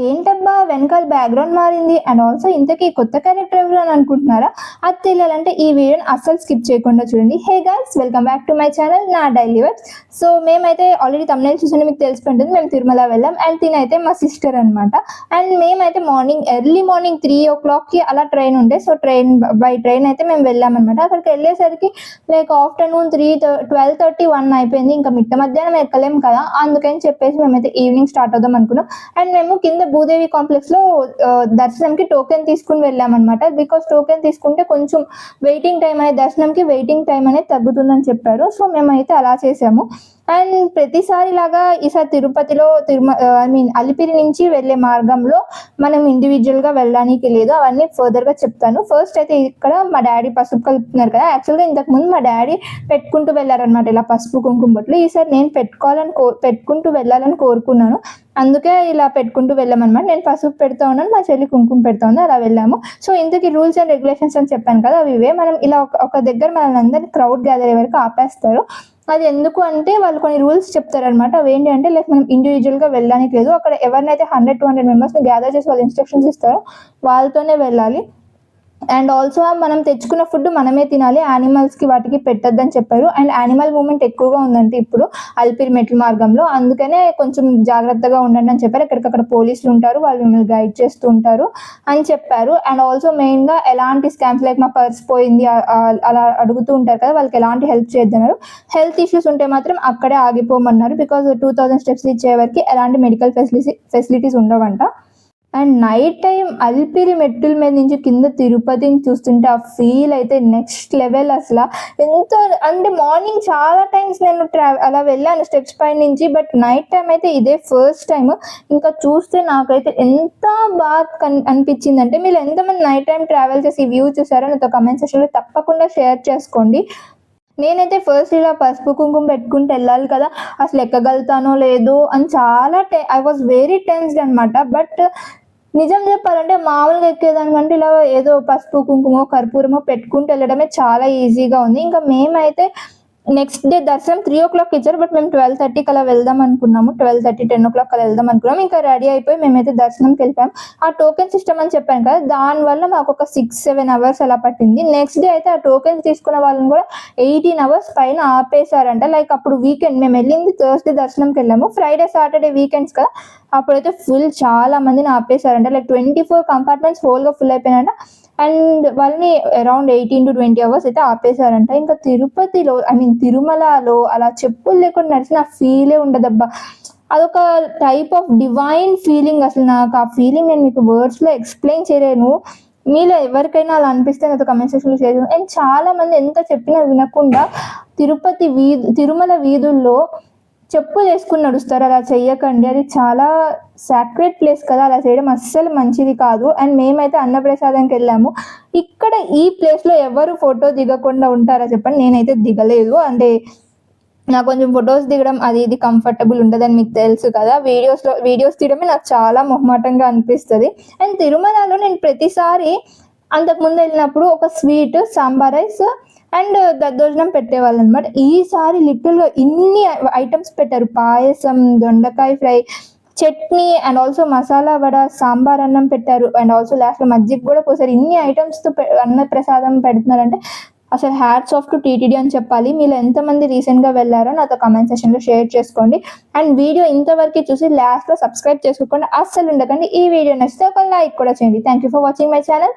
ఏంటబ్బా వెనకాల బ్యాక్గ్రౌండ్ మారింది అండ్ ఆల్సో ఇంతకీ కొత్త క్యారెక్టర్ ఎవరు అని అనుకుంటున్నారా? అది తెలియాలంటే ఈ వీడియోని అస్సలు స్కిప్ చేయకుండా చూడండి. Hey guys, welcome back to my channel నా డైలీ వర్క్స్. సో మేమైతే ఆల్రెడీ తమిళ చూసిన మీకు తెలిసిపోతుంది, మేము తిరుమల వెళ్ళాం అండ్ తినైతే మా సిస్టర్ అనమాట. అండ్ మేమైతే ఎర్లీ మార్నింగ్ 3 o'clockకి అలా ట్రైన్ ఉండే. సో బై ట్రైన్ అయితే మేము వెళ్ళామన్నమాట. అక్కడికి వెళ్ళేసరికి లైక్ ఆఫ్టర్నూన్ 12:30-1 అయిపోయింది. ఇంకా మిట్ట మధ్యాహ్నం ఎక్కలేం కదా, అందుకని చెప్పేసి మేమైతే ఈవినింగ్ స్టార్ట్ అవుదాం అనుకున్నాం. అండ్ మేము కింద భూదేవి కాంప్లెక్స్ లో దర్శనంకి టోకెన్ తీసుకుని వెళ్ళామన్నమాట. బికాస్ టోకెన్ తీసుకుంటే కొంచెం దర్శనంకి వెయిటింగ్ టైం అనేది తగ్గుతుందని చెప్పారు. సో మేమైతే అలా చేసాము. అండ్ ప్రతిసారి లాగా ఈసారి తిరుపతిలో అలిపిరి నుంచి వెళ్ళే మార్గంలో మనం ఇండివిజువల్ గా వెళ్ళడానికి లేదు, అవన్నీ ఫర్దర్ గా చెప్తాను. ఫస్ట్ అయితే ఇక్కడ మా డాడీ పసుపు కలుపుతున్నారు కదా, యాక్చువల్గా ఇంతకు ముందు మా డాడీ పెట్టుకుంటూ వెళ్ళారనమాట ఇలా పసుపు కుంకుమ బొట్లు. ఈసారి నేను పెట్టుకుంటూ వెళ్ళాలని కోరుకున్నాను, అందుకే ఇలా పెట్టుకుంటూ వెళ్ళామన్నమాట. నేను పసుపు పెడతా ఉన్నాను, మా చెల్లి కుంకుమ పెడతా ఉంది, అలా వెళ్ళాము. సో ఇంతకీ రూల్స్ అండ్ రెగ్యులేషన్స్ అని చెప్పాను కదా, అవి ఇవే. మనం ఇలా ఒక దగ్గర మనల్ని అందరినీ క్రౌడ్ గ్యాదర్ అయ్యే వరకు ఆపేస్తారు. అది ఎందుకు అంటే వాళ్ళు కొన్ని రూల్స్ చెప్తారనమాట. అవి ఏంటి అంటే లైక్ మనం ఇండివిజువల్గా వెళ్ళడానికి లేదు, అక్కడ ఎవరినైతే 100-200 మెంబర్స్ని గ్యాదర్ చేసి వాళ్ళు ఇన్స్ట్రక్షన్స్ ఇస్తారో వాళ్ళతోనే వెళ్ళాలి. అండ్ ఆల్సో మనం తెచ్చుకున్న ఫుడ్ మనమే తినాలి, యానిమల్స్కి వాటికి పెట్టొద్దని చెప్పారు. అండ్ యానిమల్ మూవ్మెంట్ ఎక్కువగా ఉందంటే ఇప్పుడు అలిపిరి మెట్ల మార్గంలో, అందుకనే కొంచెం జాగ్రత్తగా ఉండండి అని చెప్పారు. ఎక్కడికక్కడ పోలీసులు ఉంటారు, వాళ్ళు మిమ్మల్ని గైడ్ చేస్తూ ఉంటారు అని చెప్పారు. అండ్ ఆల్సో మెయిన్గా ఎలాంటి స్కామ్స్ లైక్ మా పర్స్ పోయింది అలా అడుగుతూ ఉంటారు కదా, వాళ్ళకి ఎలాంటి హెల్ప్ చేయొద్దన్నారు. హెల్త్ ఇష్యూస్ ఉంటే మాత్రం అక్కడే ఆగిపోమన్నారు. బికాజ్ 2000 స్టెప్స్ ఇచ్చే వరకు ఎలాంటి మెడికల్ ఫెసిలిటీస్ ఉండవంట. అండ్ నైట్ టైం అలిపిరి మెట్టుల మీద నుంచి కింద తిరుపతిని చూస్తుంటే ఆ ఫీల్ అయితే నెక్స్ట్ లెవెల్. అసలు ఎంత అంటే మార్నింగ్ చాలా టైమ్స్ నేను అలా వెళ్ళాను స్టెప్స్ పై నుంచి, బట్ నైట్ టైం అయితే ఇదే ఫస్ట్ టైం. ఇంకా చూస్తే నాకైతే ఎంత బాగా అనిపించింది అంటే, మీరు ఎంతమంది నైట్ టైం ట్రావెల్ చేసి వ్యూ చూసారో నాతో కమెంట్ సెక్షన్లో తప్పకుండా షేర్ చేసుకోండి. నేనైతే ఫస్ట్ ఇలా పసుపు కుంకుమ పెట్టుకుంటూ వెళ్ళాలి కదా, అసలు ఎక్కగలుగుతానో లేదో అని చాలా ఐ వాజ్ వెరీ టెన్స్డ్ అనమాట. బట్ నిజం చెప్పాలంటే మామూలుగా ఎక్కేదానికంటే ఇలా ఏదో పసుపు కుంకుమో కర్పూరమో పెట్టుకుంటూ వెళ్ళడమే చాలా ఈజీగా ఉంది. ఇంకా మేమైతే నెక్స్ట్ డే దర్శనం 3 o'clock ఇచ్చారు, బట్ మేము 12:30కి అలా వెళ్దాం అనుకున్నాము. 12:30-10 o'clock అలా వెళ్దాం అనుకున్నాము. ఇంకా రెడీ అయిపోయి మేమైతే దర్శనంకి వెళ్ళిపోయాం. ఆ టోకెన్ సిస్టమ్ అని చెప్పాను కదా, దానివల్ల మాకు ఒక 6-7 hours అలా పట్టింది. నెక్స్ట్ డే అయితే ఆ టోకెన్స్ తీసుకున్న వాళ్ళని కూడా 18 hours పైన ఆపేశారంట. లైక్ అప్పుడు వీకెండ్, మేము వెళ్ళింది థర్స్డే దర్శనంకి వెళ్ళాము, ఫ్రైడే సాటర్డే వీకెండ్స్ కదా, అప్పుడైతే చాలా మందిని ఆపేశారంట. లైక్ 24 compartments హోల్గా ఫుల్ అయిపోయినాయంట. అండ్ వాళ్ళని అరౌండ్ 18 to 20 hours అయితే ఆపేశారంట. ఇంకా తిరుపతిలో తిరుమలలో అలా చెప్పులు లేకుండా నడిచిన ఫీలే ఉండదబ్బా. అదొక టైప్ ఆఫ్ డివైన్ ఫీలింగ్. అసలు నాకు ఆ ఫీలింగ్ నేను మీకు వర్డ్స్లో ఎక్స్ప్లెయిన్ చేయలేను. మీలో ఎవరికైనా అలా అనిపిస్తే నాతో కమెంట్ సెక్షన్లో షేర్ చేయండి. అండ్ చాలా మంది ఎంత చెప్పినా వినకుండా తిరుమల వీధుల్లో చెప్పులు వేసుకుని నడుస్తారు, అలా చెయ్యకండి, అది చాలా సాక్రెడ్ ప్లేస్ కదా, అలా చేయడం అస్సలు మంచిది కాదు. అండ్ మేమైతే అన్నప్రసాదంకి వెళ్ళాము. ఇక్కడ ఈ ప్లేస్లో ఎవరు ఫోటో దిగకుండా ఉంటారా చెప్పండి? నేనైతే దిగలేదు. అంటే నాకు కొంచెం ఫొటోస్ దిగడం అది ఇది కంఫర్టబుల్ ఉండదని మీకు తెలుసు కదా, వీడియోస్ తీయడమే నాకు చాలా మొహమాటంగా అనిపిస్తుంది. అండ్ తిరుమలలో నేను ప్రతిసారి అంతకుముందు వెళ్ళినప్పుడు ఒక స్వీట్, సాంబార్ రైస్ అండ్ దద్దోజనం పెట్టేవాళ్ళు అనమాట. ఈసారి లిటిల్గా ఇన్ని ఐటమ్స్ పెట్టారు, పాయసం, దొండకాయ fry, chutney and also masala vada, sambar అన్నం పెట్టారు. అండ్ ఆల్సో లాస్ట్లో మజ్జిగ కూడా పోసారు. ఇన్ని ఐటమ్స్తో అన్న ప్రసాదం పెడుతున్నారంటే అసలు హ్యాట్స్ ఆఫ్ టు టీటీడీ అని చెప్పాలి. మీరు ఎంతమంది రీసెంట్గా వెళ్ళారో నాతో కమెంట్ సెక్షన్లో షేర్ చేసుకోండి. అండ్ వీడియో ఇంతవరకు చూసి లాస్ట్లో సబ్స్క్రైబ్ చేసుకోకుండా అస్సలు ఉండకండి. ఈ వీడియో నచ్చితే ఒక లైక్ కూడా చేయండి. Thank you for watching my channel.